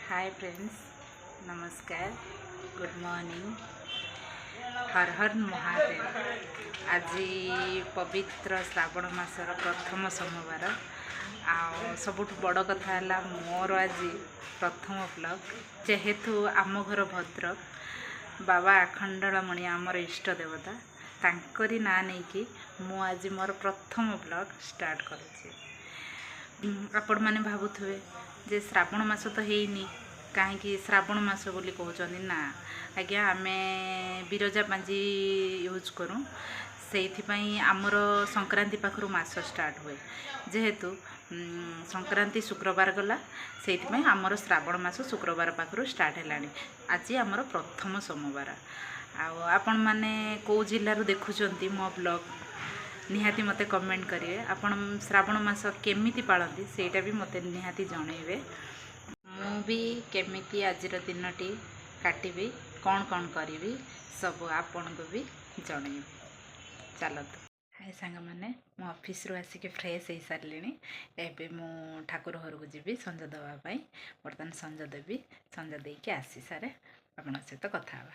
Hi friends, नमस्कार, good morning, हर हर महादेव। आज पवित्र श्रावण मासर प्रथम सोमवार सबुठ बड़ कथा है मोर आज प्रथम ब्लॉग जेहेतु आम घर भद्रक बाबा आखंडलमणि आमर इष्ट देवता तांकरी ना नहीं कि मु आज मोर प्रथम ब्लॉग स्टार्ट करुच्छे। आपण मैंने भावुवे जे श्रावण मास तो हैनी कहीं श्रावण मास बोली कहते ना आज्ञा आम बिरजा पांजी यूज करूँ से आमर संक्रांति पाखर मास स्टार्ट हुए जेहेतु संक्रांति शुक्रवार गला से आमर श्रावण मास शुक्रवार पाखर स्टार्ट है। आज आमर प्रथम सोमवार आपण मैंने कौ जिलू देखुं मो ब्लॉग निहाती मते कमेंट करिए। आपण श्रावण मास केमिति पालती सेटा भी मते निहाती जनइबे। मु भी केमिति आजिर दिनटी काटिबी कौन कौन करी सब आपण को भी जनइबी। चलत हाय सांग मैंने मो ऑफिस रो आसिक फ्रेश हो सारे एबे मु ठाकुर घर को जीवी संज देवाई बर्तमान संज देवी संज देकी आसी सारे आपण सहित कथा।